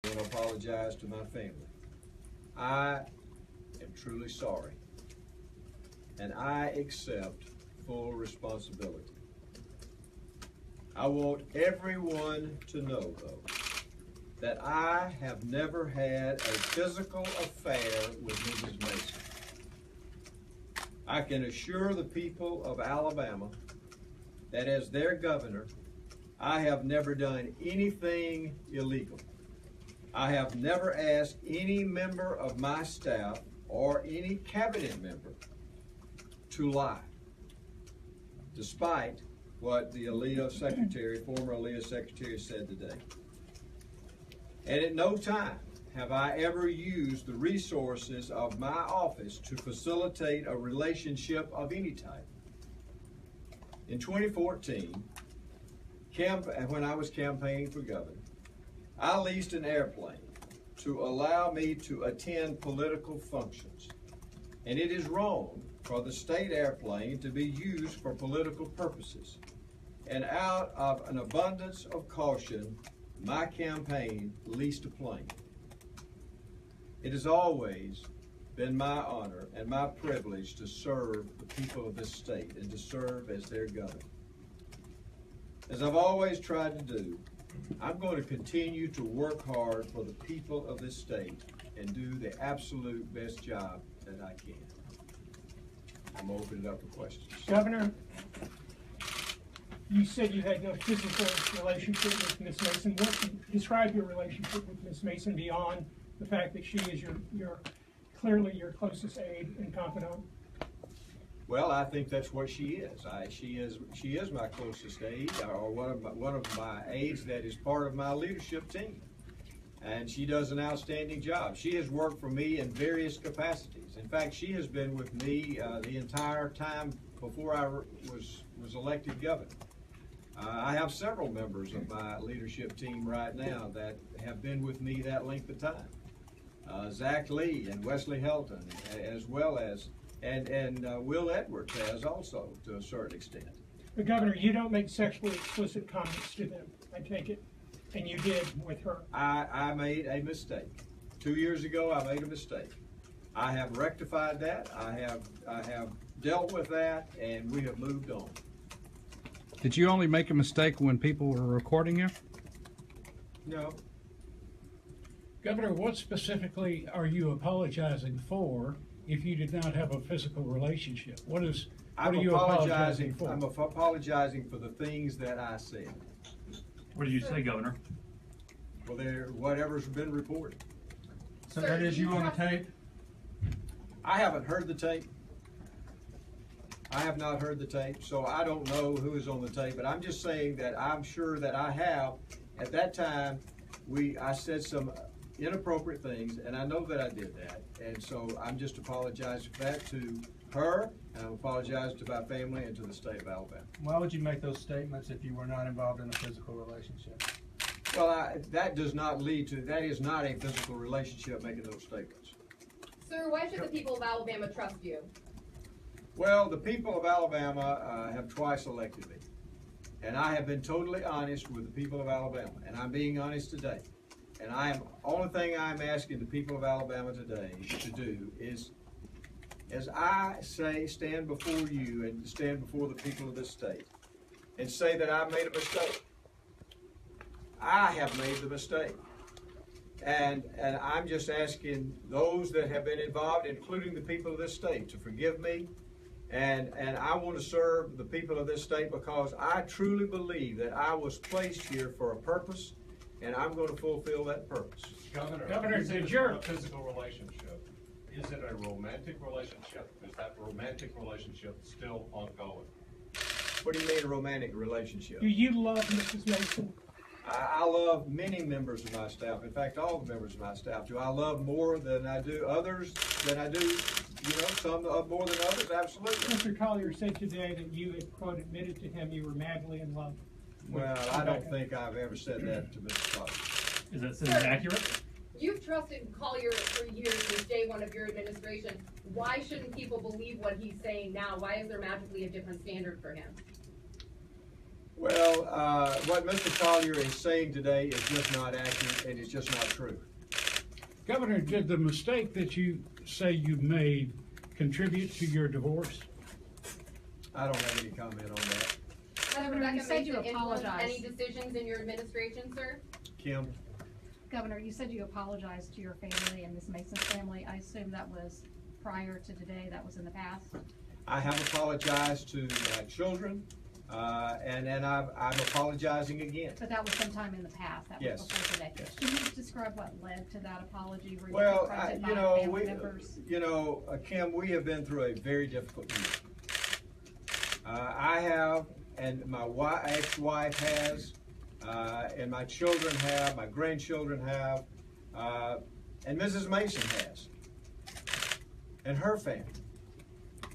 I want to apologize to my family. I am truly sorry, and I accept full responsibility. I want everyone to know, though, that I have never had a physical affair with Mrs. Mason. I can assure the people of Alabama that as their governor, I have never done anything illegal. I have never asked any member of my staff or any cabinet member to lie, despite what the former ALEA secretary said today. And at no time have I ever used the resources of my office to facilitate a relationship of any type. In 2014, when I was campaigning for governor, I leased an airplane to allow me to attend political functions. And it is wrong for the state airplane to be used for political purposes. And out of an abundance of caution, my campaign leased a plane. It has always been my honor and my privilege to serve the people of this state and to serve as their governor. As I've always tried to do, I'm going to continue to work hard for the people of this state and do the absolute best job that I can. I'm going to open it up for questions. Governor, you said you had no physical relationship with Ms. Mason. Describe your relationship with Ms. Mason beyond the fact that she is clearly your closest aide and confidant. Well, I think that's what she is. She is my closest aide, or one of my aides that is part of my leadership team, and she does an outstanding job. She has worked for me in various capacities. In fact, she has been with me the entire time before I was elected governor. I have several members of my leadership team right now that have been with me that length of time. Zach Lee and Wesley Helton, as well as and Will Edwards has also, to a certain extent. But Governor, you don't make sexually explicit comments to them, I take it, and you did with her. I made a mistake. 2 years ago, I made a mistake. I have rectified that. I have dealt with that, and we have moved on. Did you only make a mistake when people were recording you? No. Governor, what specifically are you apologizing for if you did not have a physical relationship? What are you apologizing for? I'm apologizing for the things that I said. What did you say, Governor? Well, whatever's been reported. So that is you on the tape? I haven't heard the tape. I have not heard the tape, so I don't know who is on the tape, but I'm just saying that I'm sure that I have. At that time, I said some inappropriate things, and I know that I did that, and so I'm just apologizing for that to her, and I'm apologizing to my family and to the state of Alabama. Why would you make those statements if you were not involved in a physical relationship? Well, that is not a physical relationship, making those statements. Sir, why should the people of Alabama trust you? Well, the people of Alabama have twice elected me, and I have been totally honest with the people of Alabama, and I'm being honest today. And only thing I'm asking the people of Alabama today to do is, as I stand before you and stand before the people of this state, and say that I made a mistake. I have made the mistake. And I'm just asking those that have been involved, including the people of this state, to forgive me. And I want to serve the people of this state because I truly believe that I was placed here for a purpose, and I'm going to fulfill that purpose. Governor, is it a physical relationship? Is it a romantic relationship? Is that romantic relationship still ongoing? What do you mean a romantic relationship? Do you love Mrs. Mason? I love many members of my staff. In fact, all the members of my staff do. I love more than I do others, some more than others, absolutely. Mr. Collier said today that you had, quote, admitted to him you were madly in love. Well, I don't think I've ever said that to Mr. Collier. Is that saying accurate? You've trusted Collier for years since day one of your administration. Why shouldn't people believe what he's saying now? Why is there magically a different standard for him? Well, what Mr. Collier is saying today is just not accurate and it's just not true. Governor, did the mistake that you say you made contribute to your divorce? I don't have any comment on that. Has Governor, you Rebecca said you Mason influenced apologized. any decisions in your administration, sir? Kim? Governor, you said you apologized to your family and Ms. Mason's family. I assume that was prior to today, that was in the past? I have apologized to my children, and I'm apologizing again. But that was sometime in the past, that was Yes. before today. Yes. Can you describe what led to that apology? Were you Well, confronted by you know, family members? Kim, we have been through a very difficult year. I have, and my ex-wife has, and my children have, my grandchildren have, and Mrs. Mason has, and her family.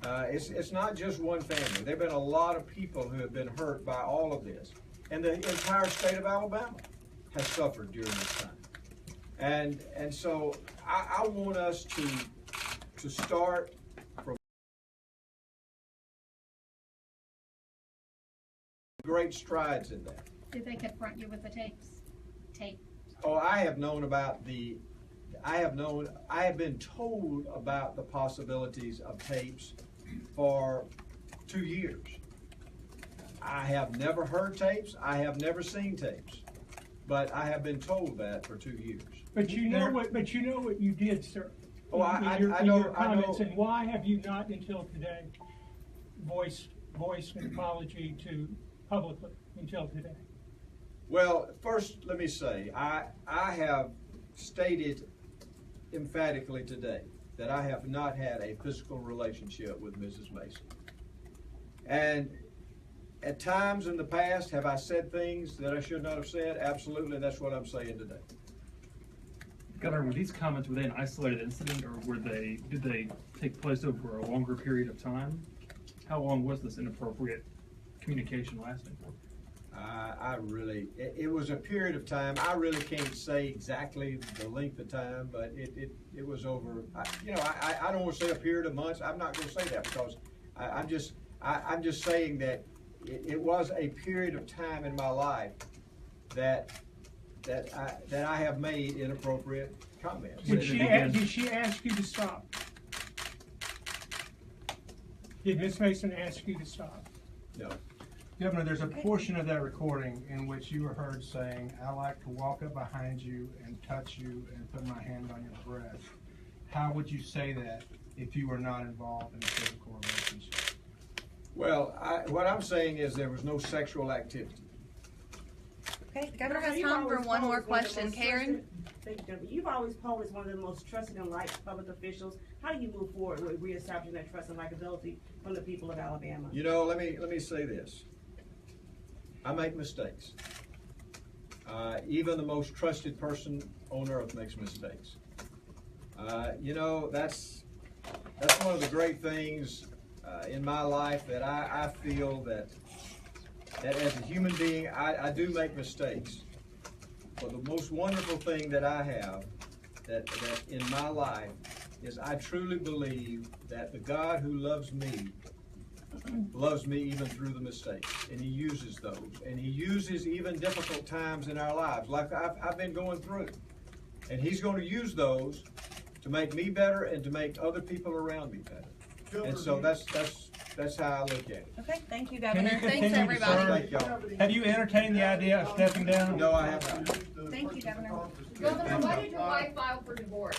It's not just one family. There have been a lot of people who have been hurt by all of this. And the entire state of Alabama has suffered during this time. And so I want us to start from great strides in that. Did they confront you with the tape? Oh, I have known about I have been told about the possibilities of tapes for 2 years. I have never heard tapes, I have never seen tapes, but I have been told that for 2 years. But you know what you did, sir. Oh, in your comments, and why have you not until today voiced an apology to publicly until today? Well, first, let me say, I have stated emphatically today that I have not had a physical relationship with Mrs. Mason. And at times in the past, have I said things that I should not have said? Absolutely, that's what I'm saying today. Governor, were these comments, were they an isolated incident, or did they take place over a longer period of time? How long was this inappropriate communication lasting for? It was a period of time. I really can't say exactly the length of time, but it was over. I don't want to say a period of months. I'm not going to say that because I'm just saying that it was a period of time in my life that I have made inappropriate comments. Did she ask you to stop? Did Ms. Mason ask you to stop? No. Governor, there's a portion of that recording in which you were heard saying, "I like to walk up behind you and touch you and put my hand on your breast." How would you say that if you were not involved in a physical relationship? Well, what I'm saying is there was no sexual activity. Okay, the governor has time for one more question. Karen? Thank you, Governor. You've always posed as one of the most trusted and liked public officials. How do you move forward with reestablishing that trust and likability from the people of Alabama? You know, let me say this. I make mistakes. Even the most trusted person on earth makes mistakes. That's one of the great things in my life that I feel that as a human being, I do make mistakes. But the most wonderful thing that I have that in my life is I truly believe that the God who loves me even through the mistakes, and He uses those, and He uses even difficult times in our lives, like I've been going through, and He's going to use those to make me better and to make other people around me better. And so that's how I look at it. Okay, thank you, Can you Governor. Thanks, continue to everybody. serve? Thank y'all. Have you entertained the idea of stepping down? No, I have not. Thank you, Governor. Governor, why did your wife file for divorce?